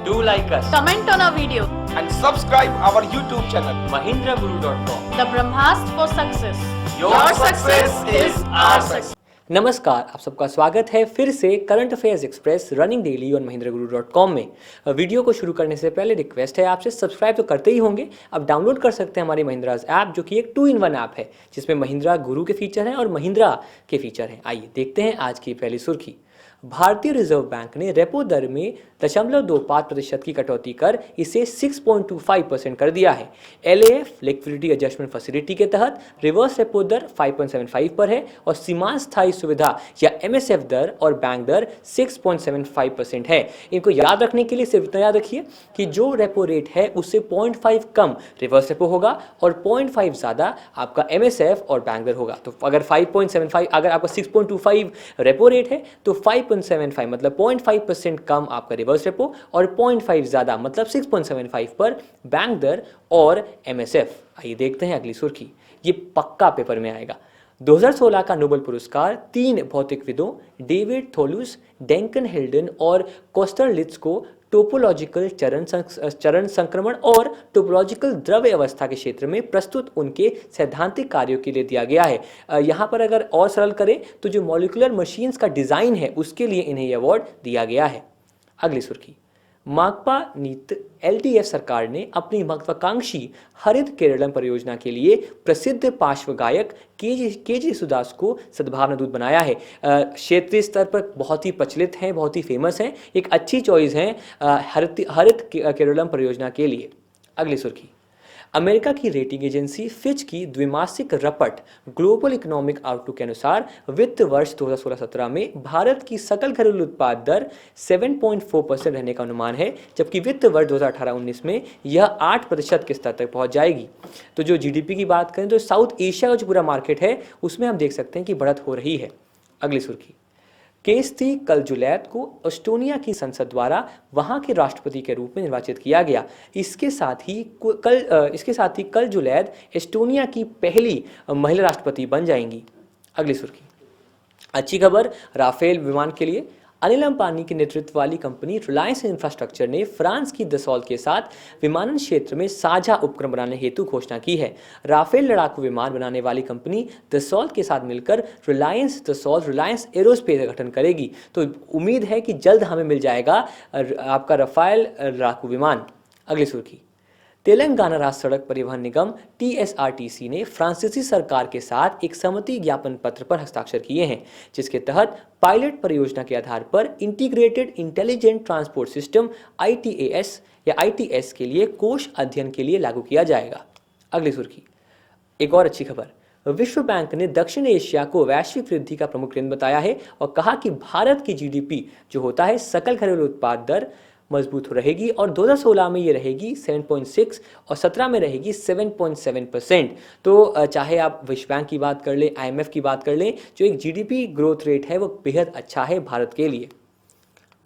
Do like us. Comment on our video. And subscribe our YouTube channel. mahindraguru.com. The Brahmastra for success. Your success is our success. नमस्कार, आप सबका स्वागत है फिर से current affairs express running daily on mahindraguru.com में। Video को शुरू करने से पहले रिक्वेस्ट है आपसे, सब्सक्राइब तो करते ही होंगे, अब डाउनलोड कर सकते हैं हमारी महिंद्राज ऐप, जो कि एक 2-in-1 ऐप है जिसमें महिंद्रा गुरु के फीचर हैं और महिंद्रा के फीचर हैं। आइए देखते हैं आज की पहली सुर्खी। भारतीय रिजर्व बैंक ने रेपो दर में 0.25% की कटौती कर इसे 6.25% कर दिया है। LAF लिक्विडिटी एडजस्टमेंट फैसिलिटी के तहत रिवर्स रेपो दर 5.75 पर है और सीमांत स्थायी सुविधा या MSF दर और बैंक दर 6.75% है। इनको याद रखने के लिए सिर्फ इतना याद रखिए कि जो रेपो रेट है उससे 0.5 कम रिवर्स रेपो होगा और 0.5 ज़्यादा आपका MSF और बैंक दर होगा। तो अगर 5.75 अगर आपका 6.25 रेपो रेट है तो 5.75 मतलब 0.5% कम आपका रिवर्स रेपो और 0.5 ज़्यादा मतलब 6.75 पर बैंक दर और MSF। आइए देखते हैं अगली सुर्खी, ये पक्का पेपर में आएगा। 2016 का नोबेल पुरस्कार 3 भौतिकविदों डेविड थोलुस, डैंकन हिल्डन और कोस्टरलिट्ज को टोपोलॉजिकल चरण संक्रमण और टोपोलॉजिकल द्रव्य अवस्था के क्षेत्र में प्रस्तुत उनके सैद्धांतिक कार्यों के लिए दिया गया है। यहाँ पर अगर और सरल करें तो जो मॉलिक्यूलर मशीन्स का डिज़ाइन है उसके लिए इन्हें यह अवार्ड दिया गया है। अगली सुर्खी, माकपा नीत LDF सरकार ने अपनी महत्वाकांक्षी हरित केरलम परियोजना के लिए प्रसिद्ध पार्श्व गायक केजे सुदास को सद्भावना दूत बनाया है। क्षेत्रीय स्तर पर बहुत ही प्रचलित हैं, बहुत ही फेमस हैं, एक अच्छी चॉइस है हरित केरलम परियोजना के लिए। अगली सुर्खी, अमेरिका की रेटिंग एजेंसी फिच की द्विमासिक रपट ग्लोबल इकोनॉमिक आउटलुक के अनुसार वित्त वर्ष 2016-17 में भारत की सकल घरेलू उत्पाद दर 7.4% रहने का अनुमान है, जबकि वित्त वर्ष 2018-19 में यह 8% के स्तर तक पहुंच जाएगी। तो जो GDP की बात करें तो साउथ एशिया का जो पूरा मार्केट है उसमें हम देख सकते हैं कि बढ़त हो रही है। अगली सुर्खी, केस्ती कलजुलैद को एस्टोनिया की संसद द्वारा वहां के राष्ट्रपति के रूप में निर्वाचित किया गया। इसके साथ ही कलजुलैद एस्टोनिया की पहली महिला राष्ट्रपति बन जाएंगी। अगली सुर्खी, अच्छी खबर राफेल विमान के लिए। अनिल अंबानी के नेतृत्व वाली कंपनी रिलायंस इंफ्रास्ट्रक्चर ने फ्रांस की दसॉल्ट के साथ विमानन क्षेत्र में साझा उपक्रम बनाने हेतु घोषणा की है। राफेल लड़ाकू विमान बनाने वाली कंपनी दसॉल्ट के साथ मिलकर रिलायंस एरोस्पेस का गठन करेगी। तो उम्मीद है कि जल्द हमें मिल जाएगा आपका राफेल लड़ाकू विमान। अगली सुर्खी, तेलंगाना राज्य सड़क परिवहन निगम TSRTC ने फ्रांसीसी सरकार के साथ एक सहमति ज्ञापन पत्र पर हस्ताक्षर किए हैं, जिसके तहत पायलट परियोजना के आधार पर integrated intelligent transport system ITS के लिए कोष अध्ययन के लिए लागू किया जाएगा। अगली सुर्खी, एक और अच्छी खबर, विश्व बैंक ने दक्षिण एशिया को वैश्विक वृद्धि का प्रमुख केंद्र बताया है और कहा कि भारत की GDP जो होता है सकल घरेलू उत्पाद दर मजबूत रहेगी और 2016 में ये रहेगी 7.6 और 17 में रहेगी 7.7%। तो चाहे आप विश्व बैंक की बात कर लें, IMF की बात कर लें, जो एक GDP ग्रोथ रेट है वो बेहद अच्छा है भारत के लिए।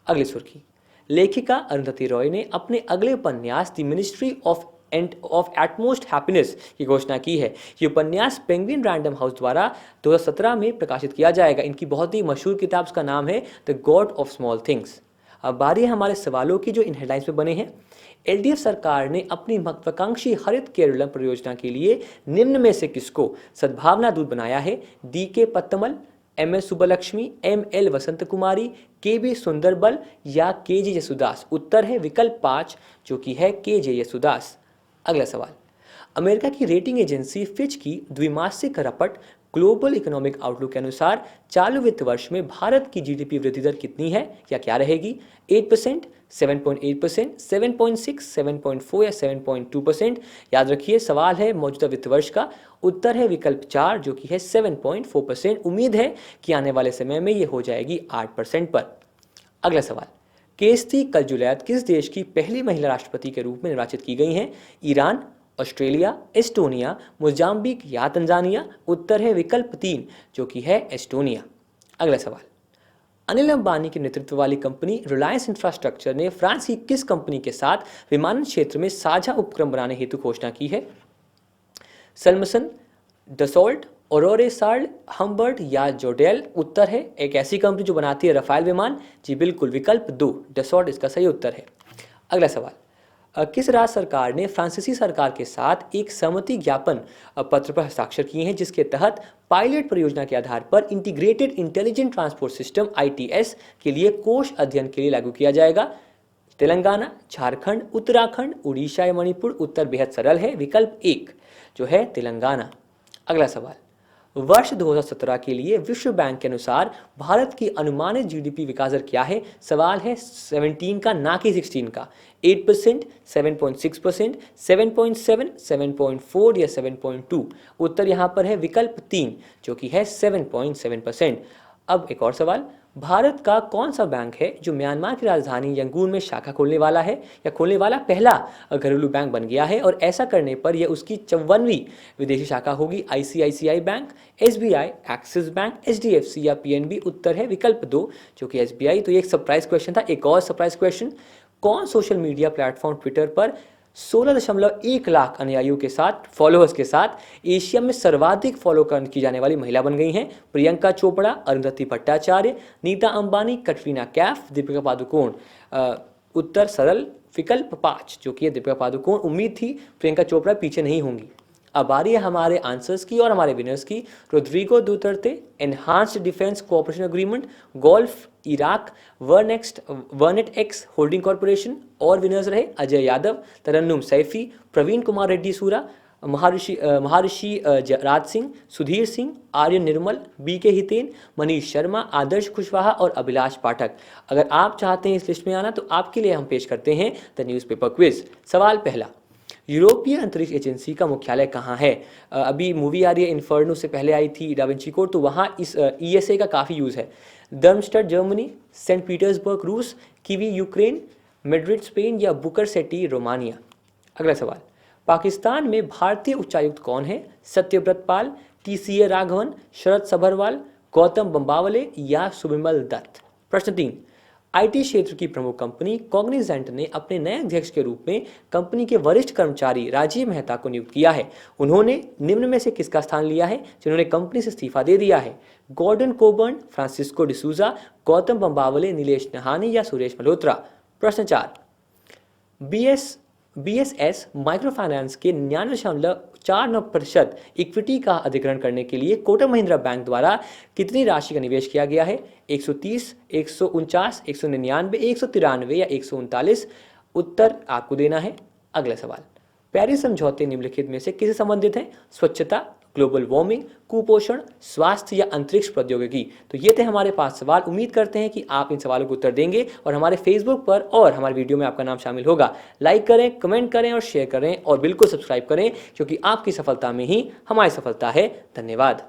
अगली सुर्खी, लेखिका अरुंधति रॉय ने अपने अगले उपन्यास the ministry of utmost happiness की घोषणा की है। ये उपन्यास पेंगुइन रैंडम हाउस द्वारा 2017 में प्रकाशित किया जाएगा। इनकी बहुत ही मशहूर किताब का नाम है the God of small things. अब बारी है हमारे सवालों की जो इन हेडलाइंस में बने हैं। LDF सरकार ने अपनी महत्वाकांक्षी हरित केरलम परियोजना के लिए निम्न में से किसको सद्भावना दूत बनाया है? DK पत्तमल, MS सुब्बलक्ष्मी, ML वसंत कुमारी, KB सुंदरबल या KJ येसुदास। उत्तर है विकल्प 5 जो कि है KJ येसुदास। अगला सवाल, अमेरिका की रेटिंग एजेंसी फिच की द्विमासिक रपट ग्लोबल इकोनॉमिक आउटलुक के अनुसार चालू वित्त वर्ष में भारत की GDP वृद्धि दर कितनी है या क्या रहेगी? 8%, 7.8%, 7.6, 7.4 या 7.2%। याद रखिए सवाल है मौजूदा वित्त वर्ष का। उत्तर है विकल्प 4 जो कि है 7.4%। उम्मीद है कि आने वाले समय में ये हो जाएगी 8% पर। अगला सवाल, केस्ती कलजुलैद किस देश की पहली महिला राष्ट्रपति के रूप में निर्वाचित की गई हैं? ईरान, ऑस्ट्रेलिया, एस्टोनिया, मोजाम्बिक या तंजानिया। उत्तर है विकल्प 3 जो कि है एस्टोनिया। अगला सवाल, अनिल अंबानी के नेतृत्व वाली कंपनी रिलायंस इंफ्रास्ट्रक्चर ने फ्रांस की किस कंपनी के साथ विमानन क्षेत्र में साझा उपक्रम बनाने हेतु घोषणा की है? सलमसन, डसॉल्ट, ओरोरेसाल्ड, हम्बर्ट या जोडेल। उत्तर है एक ऐसी कंपनी जो बनाती है राफेल विमान। जी बिल्कुल, विकल्प 2 डसॉल्ट इसका सही उत्तर है। अगला सवाल, किस राज्य सरकार ने फ्रांसीसी सरकार के साथ एक सहमति ज्ञापन पत्र पर हस्ताक्षर किए हैं जिसके तहत पायलट परियोजना के आधार पर integrated intelligent transport system ITS के लिए कोष अध्ययन के लिए लागू किया जाएगा? तेलंगाना, झारखंड, उत्तराखंड, उड़ीसा या मणिपुर? उत्तर बेहद सरल है, विकल्प 1 जो है तेलंगाना। अगला सवाल, वर्ष 2017 के लिए विश्व बैंक के अनुसार भारत की अनुमानित GDP विकास दर क्या है? सवाल है 17 का, ना कि 16 का। 8%, 7.6%, 7.7, 7.4 या 7.2? उत्तर यहाँ पर है विकल्प 3 जो कि है 7.7%। अब एक और सवाल, भारत का कौन सा बैंक है जो म्यांमार की राजधानी यंगून में शाखा खोलने वाला है या खोलने वाला पहला घरेलू बैंक बन गया है, और ऐसा करने पर यह उसकी 54वीं विदेशी शाखा होगी? ICICI bank, SBI, axis bank, HDFC या PNB? उत्तर है विकल्प 2 जो कि SBI। तो ये एक सरप्राइज क्वेश्चन था। एक और सरप्राइज क्वेश्चन, कौन सोशल मीडिया प्लेटफॉर्म ट्विटर पर 16.1 लाख अनुयायियों के साथ, फॉलोअर्स के साथ एशिया में सर्वाधिक फॉलो की जाने वाली महिला बन गई हैं? प्रियंका चोपड़ा, अरुंधति भट्टाचार्य, नीता अंबानी, कटरीना कैफ, दीपिका पादुकोण? उत्तर सरल, विकल्प 5 जो कि है दीपिका पादुकोण। उम्मीद थी प्रियंका चोपड़ा पीछे नहीं होंगी। अब आ रही है हमारे आंसर्स की और हमारे विनर्स की। Rodrigo Duterte, enhanced defence cooperation agreement, golf, Iraq, Vernet X holding corporation. और विनर्स रहे अजय यादव, तरन्नुम सैफी, प्रवीण कुमार रेड्डी सूरा, महर्षि राज सिंह, सुधीर सिंह, आर्यन निर्मल, BK हितेन, मनीष शर्मा, आदर्श कुशवाहा और अभिलाष पाठक। अगर आप चाहते हैं इस लिस्ट में आना तो आपके लिए हम पेश करते हैं द न्यूज़पेपर क्विज। सवाल पहला, यूरोपीय अंतरिक्ष एजेंसी का मुख्यालय कहाँ है? अभी मूवी आ रही है इन्फर्नो, से पहले आई थी डा विंची कोड, तो वहाँ इस ESA का काफ़ी यूज़ है। दर्मस्टड जर्मनी, सेंट पीटर्सबर्ग रूस, कीवी यूक्रेन, मैड्रिड स्पेन या बुकरसेटी रोमानिया? अगला सवाल, पाकिस्तान में भारतीय उच्चायुक्त कौन है? सत्यव्रत पाल, TCA राघवन, शरद सभरवाल, गौतम बम्बावले या सुबिमल दत्त? प्रश्न 3, IT क्षेत्र की प्रमुख कंपनी कॉग्निजेंट ने अपने नए अध्यक्ष के रूप में कंपनी के वरिष्ठ कर्मचारी राजीव मेहता को नियुक्त किया है। उन्होंने निम्न में से किसका स्थान लिया है जिन्होंने कंपनी से इस्तीफा दे दिया है? Gordon Coburn, Francisco D'Souza, Gautam Bambawale, Nilesh Nahani या सुरेश मल्होत्रा? प्रश्न 4, BSS माइक्रो फाइनेंस के 99.49% इक्विटी का अधिग्रहण करने के लिए कोटक महिंद्रा बैंक द्वारा कितनी राशि का निवेश किया गया है? 130, 149, 199, 193 या 139? उत्तर आपको देना है। अगला सवाल, पेरिस समझौते निम्नलिखित में से किससे संबंधित हैं? स्वच्छता, ग्लोबल वार्मिंग, कुपोषण, स्वास्थ्य या अंतरिक्ष प्रौद्योगिकी? तो ये थे हमारे 5 सवाल। उम्मीद करते हैं कि आप इन सवालों को उत्तर देंगे और हमारे फेसबुक पर और हमारे वीडियो में आपका नाम शामिल होगा। लाइक करें, कमेंट करें और शेयर करें और बिल्कुल सब्सक्राइब करें, क्योंकि आपकी सफलता में ही हमारी सफलता है। धन्यवाद।